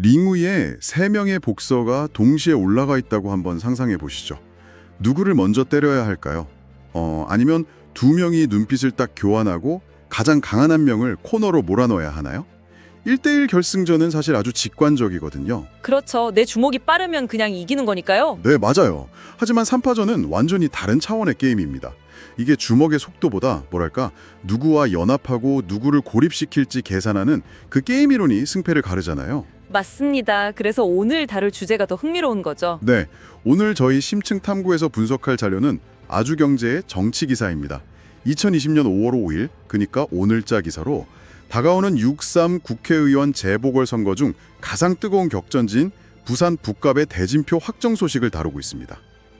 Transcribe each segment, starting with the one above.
링 위에 3명의 복서가 동시에 올라가 있다고 한번 상상해 보시죠. 누구를 먼저 때려야 할까요? 아니면 2명이 눈빛을 딱 교환하고 가장 강한 한 명을 코너로 몰아넣어야 하나요? 1대1 결승전은 사실 아주 직관적이거든요. 그렇죠. 내 주먹이 빠르면 그냥 이기는 거니까요. 네, 맞아요. 하지만 3파전은 완전히 다른 차원의 게임입니다. 이게 주먹의 속도보다 뭐랄까 누구와 연합하고 누구를 고립시킬지 계산하는 그 게임 이론이 승패를 가르잖아요. 맞습니다. 그래서 오늘 다룰 주제가 더 흥미로운 거죠. 네, 오늘 저희 심층 탐구에서 분석할 자료는 아주경제의 정치 기사입니다. 2020년 5월 5일, 그러니까 오늘자 기사로 다가오는 6.3 국회의원 재보궐선거 중 가장 뜨거운 격전지인 부산 북갑의 대진표 확정 소식을 다루고 있습니다.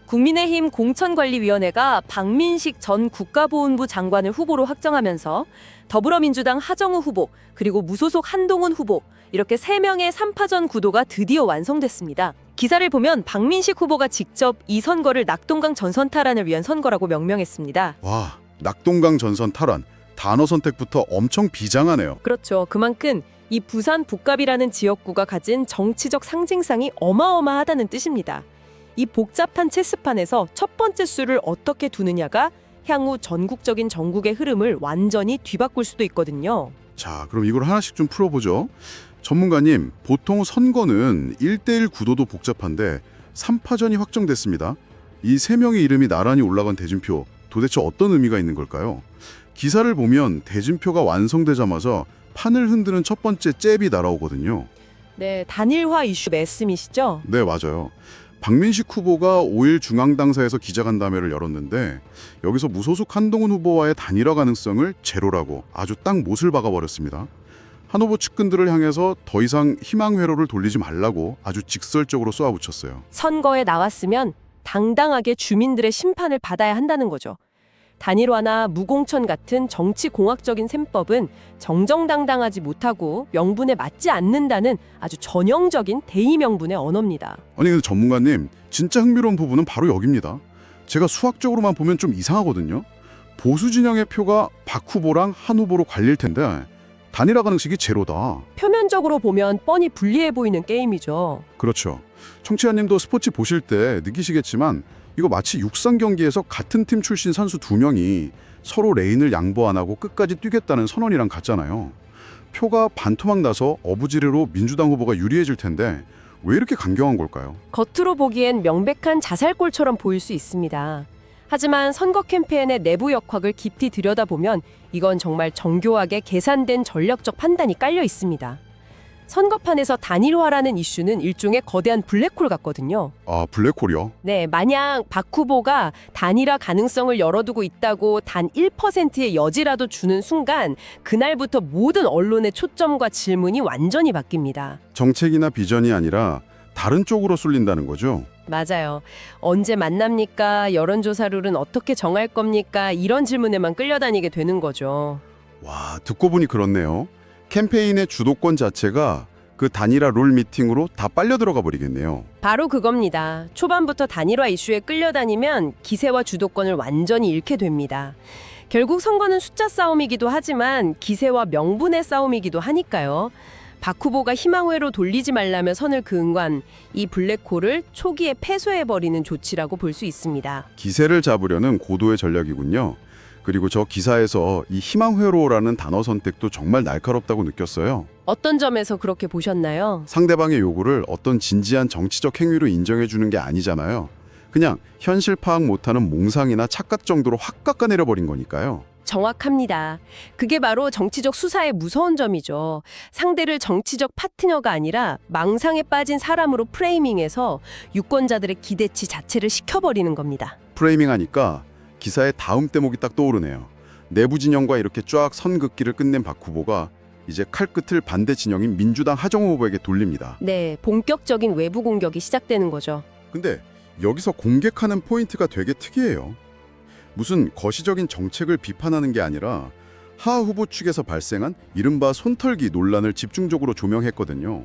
국민의힘 공천관리위원회가 박민식 전 국가보훈부 장관을 후보로 확정하면서 더불어민주당 하정우 후보, 그리고 무소속 한동훈 후보, 이렇게 3명의 3파전 구도가 드디어 완성됐습니다. 기사를 보면 박민식 후보가 직접 이 선거를 낙동강 전선 탈환을 위한 선거라고 명명했습니다. 와, 낙동강 전선 탈환. 단어 선택부터 엄청 비장하네요. 그렇죠. 그만큼 이 부산 북갑이라는 지역구가 가진 정치적 상징성이 어마어마하다는 뜻입니다. 이 복잡한 체스판에서 첫 번째 수를 어떻게 두느냐가 향후 전국적인 정국의 흐름을 완전히 뒤바꿀 수도 있거든요. 자, 그럼 이걸 하나씩 좀 풀어보죠. 전문가님, 보통 선거는 1대1 구도도 복잡한데 3파전이 확정됐습니다. 이 3명의 이름이 나란히 올라간 대진표, 도대체 어떤 의미가 있는 걸까요? 기사를 보면 대진표가 완성되자마자 판을 흔드는 첫 번째 잽이 날아오거든요. 네, 단일화 이슈 말씀이시죠? 네, 맞아요. 박민식 후보가 5일 중앙당사에서 기자간담회를 열었는데 여기서 무소속 한동훈 후보와의 단일화 가능성을 제로라고 아주 딱 못을 박아버렸습니다. 한 후보 측근들을 향해서 더 이상 희망 회로를 돌리지 말라고 아주 직설적으로 쏘아붙였어요. 선거에 나왔으면 당당하게 주민들의 심판을 받아야 한다는 거죠. 단일화나 무공천 같은 정치공학적인 셈법은 정정당당하지 못하고 명분에 맞지 않는다는 아주 전형적인 대의명분의 언어입니다. 아니 근데 전문가님, 진짜 흥미로운 부분은 바로 여기입니다. 제가 수학적으로만 보면 좀 이상하거든요. 보수 진영의 표가 박 후보랑 한 후보로 갈릴 텐데 단일화 가능성이 제로다. 표면적으로 보면 뻔히 불리해 보이는 게임이죠. 그렇죠. 청취자님도 스포츠 보실 때 느끼시겠지만 이거 마치 육상 경기에서 같은 팀 출신 선수 2명이 서로 레인을 양보 안 하고 끝까지 뛰겠다는 선언이랑 같잖아요. 표가 반토막 나서 어부지리로 민주당 후보가 유리해질 텐데 왜 이렇게 강경한 걸까요? 겉으로 보기엔 명백한 자살골처럼 보일 수 있습니다. 하지만 선거 캠페인의 내부 역학을 깊이 들여다보면 이건 정말 정교하게 계산된 전략적 판단이 깔려 있습니다. 선거판에서 단일화라는 이슈는 일종의 거대한 블랙홀 같거든요. 아, 블랙홀이요? 네, 만약 박 후보가 단일화 가능성을 열어두고 있다고 단 1%의 여지라도 주는 순간 그날부터 모든 언론의 초점과 질문이 완전히 바뀝니다. 정책이나 비전이 아니라 다른 쪽으로 쏠린다는 거죠? 맞아요. 언제 만납니까? 여론조사 룰은 어떻게 정할 겁니까? 이런 질문에만 끌려다니게 되는 거죠. 와, 듣고 보니 그렇네요. 캠페인의 주도권 자체가 그 단일화 룰 미팅으로 다 빨려 들어가 버리겠네요. 바로 그겁니다. 초반부터 단일화 이슈에 끌려다니면 기세와 주도권을 완전히 잃게 됩니다. 결국 선거는 숫자 싸움이기도 하지만 기세와 명분의 싸움이기도 하니까요. 박 후보가 희망회로 돌리지 말라며 선을 그은 건 이 블랙홀을 초기에 패소해버리는 조치라고 볼 수 있습니다. 기세를 잡으려는 고도의 전략이군요. 그리고 저 기사에서 이 희망회로라는 단어 선택도 정말 날카롭다고 느꼈어요. 어떤 점에서 그렇게 보셨나요? 상대방의 요구를 어떤 진지한 정치적 행위로 인정해 주는 게 아니잖아요. 그냥 현실 파악 못하는 몽상이나 착각 정도로 확 깎아내려버린 거니까요. 정확합니다. 그게 바로 정치적 수사의 무서운 점이죠. 상대를 정치적 파트너가 아니라 망상에 빠진 사람으로 프레이밍해서 유권자들의 기대치 자체를 식혀버리는 겁니다. 프레이밍하니까 기사의 다음 대목이 딱 떠오르네요. 내부 진영과 이렇게 쫙 선긋기를 끝낸 박 후보가 이제 칼끝을 반대 진영인 민주당 하정우 후보에게 돌립니다. 네, 본격적인 외부 공격이 시작되는 거죠. 근데 여기서 공격하는 포인트가 되게 특이해요. 무슨 거시적인 정책을 비판하는 게 아니라 하 후보 측에서 발생한 이른바 손털기 논란을 집중적으로 조명했거든요.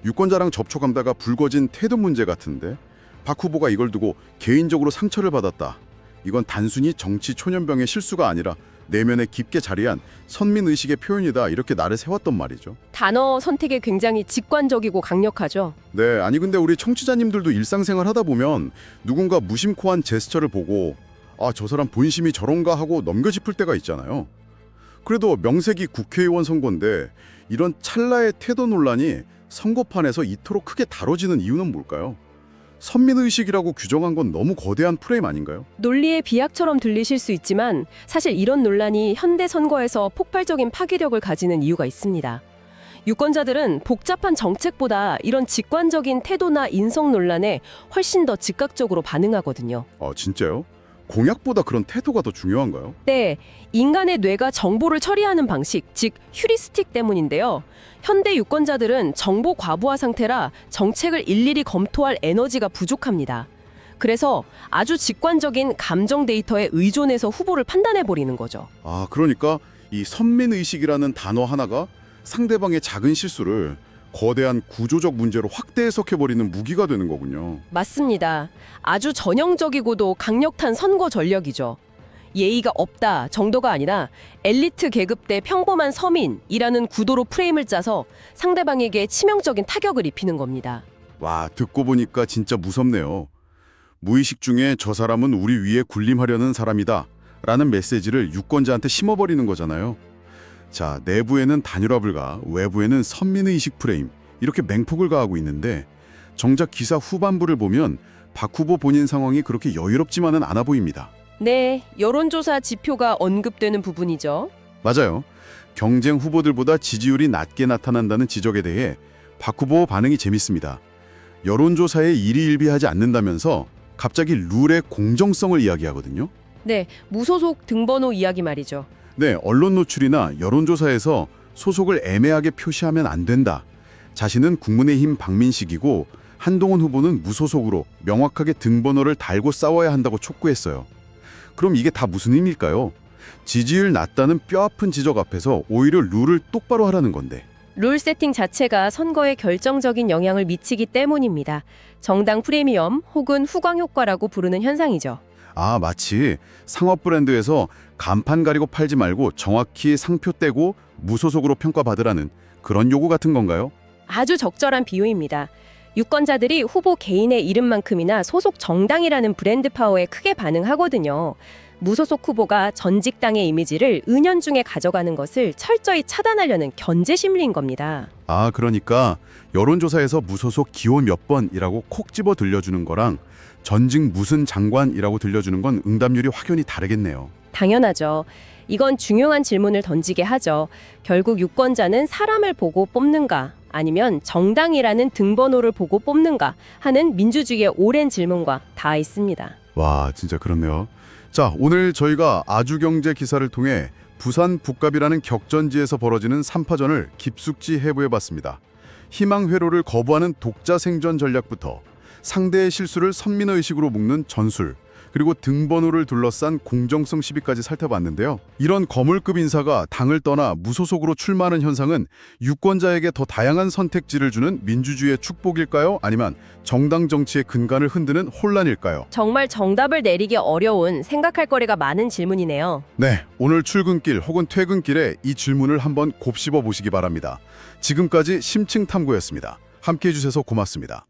유권자랑 접촉하다가 불거진 태도 문제 같은데 박 후보가 이걸 두고 개인적으로 상처를 받았다. 이건 단순히 정치 초년병의 실수가 아니라 내면에 깊게 자리한 선민의식의 표현이다 이렇게 나를 세웠던 말이죠. 단어 선택에 굉장히 직관적이고 강력하죠. 네, 아니 근데 우리 청취자님들도 일상생활 하다 보면 누군가 무심코한 제스처를 보고 아, 저 사람 본심이 저런가 하고 넘겨짚을 때가 있잖아요. 그래도 명색이 국회의원 선거인데 이런 찰나의 태도 논란이 선거판에서 이토록 크게 다뤄지는 이유는 뭘까요? 선민의식이라고 규정한 건 너무 거대한 프레임 아닌가요? 논리의 비약처럼 들리실 수 있지만 사실 이런 논란이 현대 선거에서 폭발적인 파괴력을 가지는 이유가 있습니다. 유권자들은 복잡한 정책보다 이런 직관적인 태도나 인성 논란에 훨씬 더 즉각적으로 반응하거든요. 아, 진짜요? 공약보다 그런 태도가 더 중요한가요? 네, 인간의 뇌가 정보를 처리하는 방식, 즉 휴리스틱 때문인데요. 현대 유권자들은 정보 과부하 상태라 정책을 일일이 검토할 에너지가 부족합니다. 그래서 아주 직관적인 감정 데이터에 의존해서 후보를 판단해버리는 거죠. 아, 그러니까 이 선민의식이라는 단어 하나가 상대방의 작은 실수를 거대한 구조적 문제로 확대 해석해버리는 무기가 되는 거군요. 맞습니다. 아주 전형적이고도 강력한 선거 전략이죠. 예의가 없다 정도가 아니라 엘리트 계급 대 평범한 서민이라는 구도로 프레임을 짜서 상대방에게 치명적인 타격을 입히는 겁니다. 와, 듣고 보니까 진짜 무섭네요. 무의식 중에 저 사람은 우리 위에 군림하려는 사람이다 라는 메시지를 유권자한테 심어버리는 거잖아요. 자, 내부에는 단일화 불가, 외부에는 선민의식 프레임 이렇게 맹폭을 가하고 있는데 정작 기사 후반부를 보면 박 후보 본인 상황이 그렇게 여유롭지만은 않아 보입니다. 네, 여론조사 지표가 언급되는 부분이죠. 맞아요. 경쟁 후보들보다 지지율이 낮게 나타난다는 지적에 대해 박 후보 반응이 재밌습니다. 여론조사에 일희일비하지 않는다면서 갑자기 룰의 공정성을 이야기하거든요. 네, 무소속 등번호 이야기 말이죠. 네, 언론 노출이나 여론조사에서 소속을 애매하게 표시하면 안 된다. 자신은 국민의힘 박민식이고 한동훈 후보는 무소속으로 명확하게 등번호를 달고 싸워야 한다고 촉구했어요. 그럼 이게 다 무슨 의미일까요? 지지율 낮다는 뼈아픈 지적 앞에서 오히려 룰을 똑바로 하라는 건데. 룰 세팅 자체가 선거에 결정적인 영향을 미치기 때문입니다. 정당 프리미엄 혹은 후광 효과라고 부르는 현상이죠. 아, 마치 상업 브랜드에서 간판 가리고 팔지 말고 정확히 상표 떼고 무소속으로 평가받으라는 그런 요구 같은 건가요? 아주 적절한 비유입니다. 유권자들이 후보 개인의 이름만큼이나 소속 정당이라는 브랜드 파워에 크게 반응하거든요. 무소속 후보가 전직 당의 이미지를 은연중에 가져가는 것을 철저히 차단하려는 견제 심리인 겁니다. 아, 그러니까 여론조사에서 무소속 기호 몇 번이라고 콕 집어 들려주는 거랑 전직 무슨 장관이라고 들려주는 건 응답률이 확연히 다르겠네요. 당연하죠. 이건 중요한 질문을 던지게 하죠. 결국 유권자는 사람을 보고 뽑는가 아니면 정당이라는 등번호를 보고 뽑는가 하는 민주주의의 오랜 질문과 닿아 있습니다. 와, 진짜 그렇네요. 자, 오늘 저희가 아주경제 기사를 통해 부산 북갑이라는 격전지에서 벌어지는 3파전을 깊숙이 해부해봤습니다. 희망 회로를 거부하는 독자 생존 전략부터 상대의 실수를 선민의식으로 묶는 전술, 그리고 등번호를 둘러싼 공정성 시비까지 살펴봤는데요. 이런 거물급 인사가 당을 떠나 무소속으로 출마하는 현상은 유권자에게 더 다양한 선택지를 주는 민주주의의 축복일까요? 아니면 정당 정치의 근간을 흔드는 혼란일까요? 정말 정답을 내리기 어려운 생각할 거리가 많은 질문이네요. 네, 오늘 출근길 혹은 퇴근길에 이 질문을 한번 곱씹어 보시기 바랍니다. 지금까지 심층탐구였습니다. 함께해 주셔서 고맙습니다.